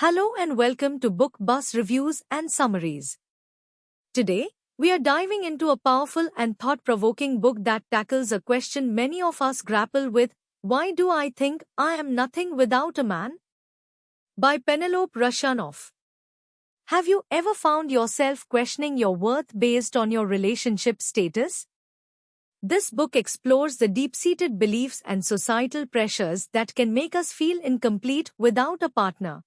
Hello and welcome to Book Bus Reviews and Summaries. Today, we are diving into a powerful and thought-provoking book that tackles a question many of us grapple with: why do I think I am nothing without a man? By Penelope Russianoff. Have you ever found yourself questioning your worth based on your relationship status? This book explores the deep-seated beliefs and societal pressures that can make us feel incomplete without a partner.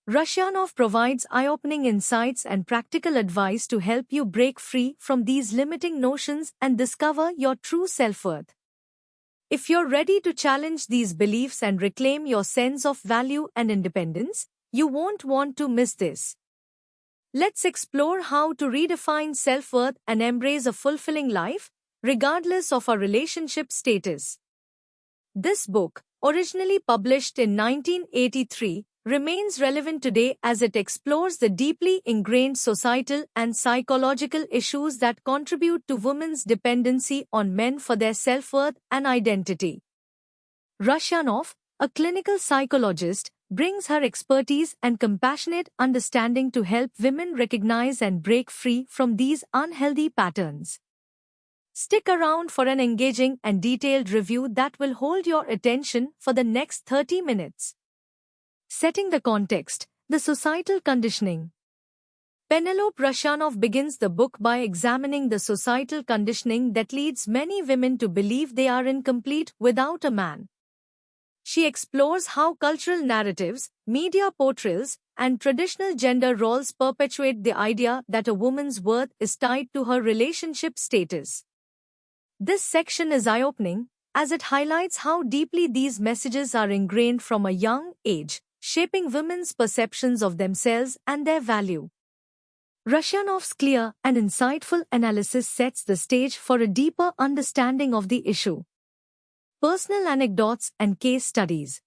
Russianoff provides eye-opening insights and practical advice to help you break free from these limiting notions and discover your true self-worth. If you're ready to challenge these beliefs and reclaim your sense of value and independence, you won't want to miss this. Let's explore how to redefine self-worth and embrace a fulfilling life, regardless of our relationship status. This book, originally published in 1983, remains relevant today as it explores the deeply ingrained societal and psychological issues that contribute to women's dependency on men for their self-worth and identity. Russianoff, a clinical psychologist, brings her expertise and compassionate understanding to help women recognize and break free from these unhealthy patterns. Stick around for an engaging and detailed review that will hold your attention for the next 30 minutes. Setting the context, the societal conditioning. Penelope Russianoff begins the book by examining the societal conditioning that leads many women to believe they are incomplete without a man. She explores how cultural narratives, media portrayals, and traditional gender roles perpetuate the idea that a woman's worth is tied to her relationship status. This section is eye-opening, as it highlights how deeply these messages are ingrained from a young age, shaping women's perceptions of themselves and their value. Russianoff's clear and insightful analysis sets the stage for a deeper understanding of the issue. Personal anecdotes and case studies.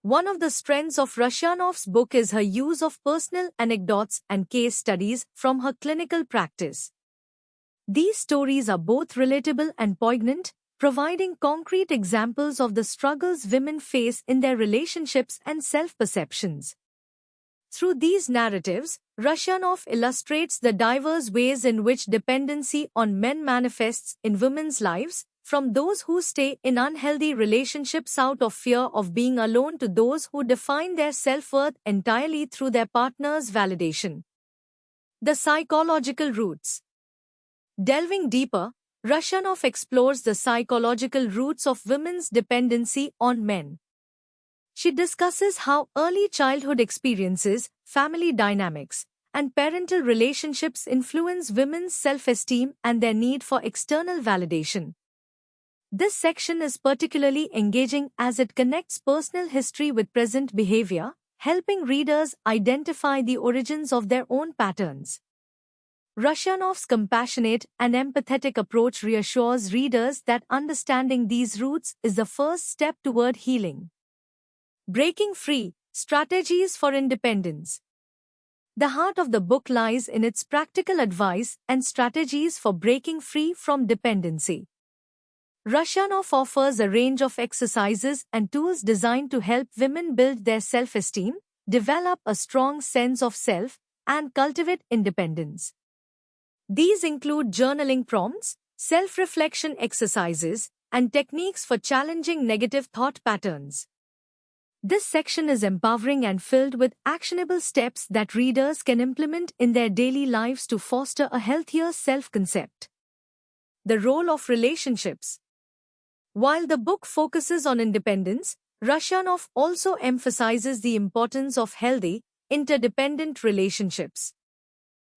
One of the strengths of Russianoff's book is her use of personal anecdotes and case studies from her clinical practice. These stories are both relatable and poignant, providing concrete examples of the struggles women face in their relationships and self-perceptions. Through these narratives, Russianoff illustrates the diverse ways in which dependency on men manifests in women's lives, from those who stay in unhealthy relationships out of fear of being alone to those who define their self-worth entirely through their partner's validation. The psychological roots. Delving deeper, Russianoff explores the psychological roots of women's dependency on men. She discusses how early childhood experiences, family dynamics, and parental relationships influence women's self-esteem and their need for external validation. This section is particularly engaging as it connects personal history with present behavior, helping readers identify the origins of their own patterns. Russianoff's compassionate and empathetic approach reassures readers that understanding these roots is the first step toward healing. Breaking free, strategies for independence. The heart of the book lies in its practical advice and strategies for breaking free from dependency. Russianoff offers a range of exercises and tools designed to help women build their self-esteem, develop a strong sense of self, and cultivate independence. These include journaling prompts, self-reflection exercises, and techniques for challenging negative thought patterns. This section is empowering and filled with actionable steps that readers can implement in their daily lives to foster a healthier self-concept. The role of relationships. While the book focuses on independence, Russianoff also emphasizes the importance of healthy, interdependent relationships.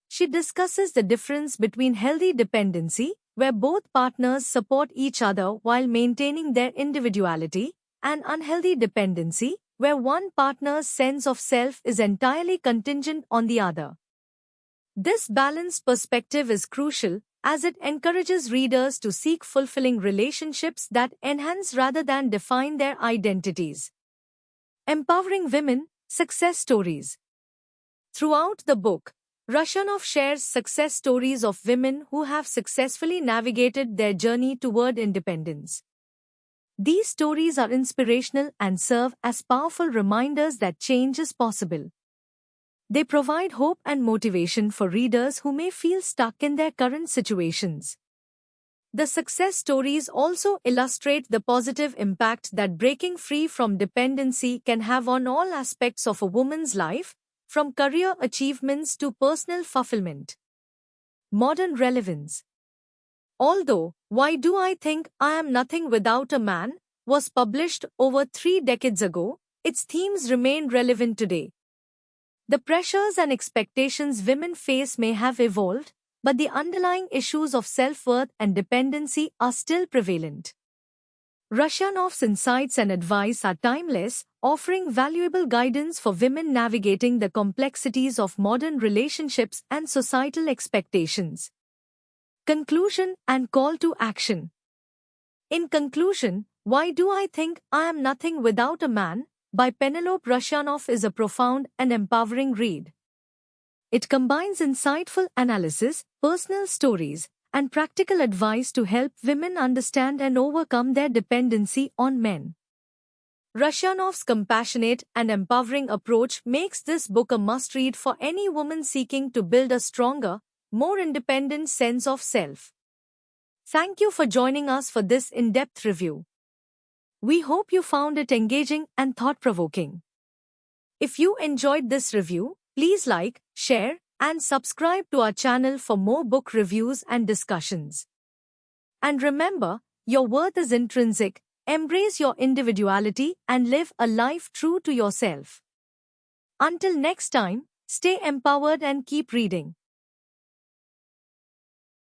She discusses the difference between healthy dependency, where both partners support each other while maintaining their individuality, and unhealthy dependency, where one partner's sense of self is entirely contingent on the other. This balanced perspective is crucial, as it encourages readers to seek fulfilling relationships that enhance rather than define their identities. Empowering women, success stories. Throughout the book, Russianoff shares success stories of women who have successfully navigated their journey toward independence. These stories are inspirational and serve as powerful reminders that change is possible. They provide hope and motivation for readers who may feel stuck in their current situations. The success stories also illustrate the positive impact that breaking free from dependency can have on all aspects of a woman's life, from career achievements to personal fulfillment. Modern relevance. Although, Why Do I Think I Am Nothing Without a Man was published over 3 decades ago, its themes remain relevant today. The pressures and expectations women face may have evolved, but the underlying issues of self-worth and dependency are still prevalent. Russianoff's insights and advice are timeless, offering valuable guidance for women navigating the complexities of modern relationships and societal expectations. Conclusion and call to action. In conclusion, Why Do I Think I Am Nothing Without a Man by Penelope Russianoff is a profound and empowering read. It combines insightful analysis, personal stories, and practical advice to help women understand and overcome their dependency on men. Russianoff's compassionate and empowering approach makes this book a must-read for any woman seeking to build a stronger, more independent sense of self. Thank you for joining us for this in-depth review. We hope you found it engaging and thought-provoking. If you enjoyed this review, please like, share, and subscribe to our channel for more book reviews and discussions. And remember, your worth is intrinsic. Embrace your individuality and live a life true to yourself. Until next time, stay empowered and keep reading.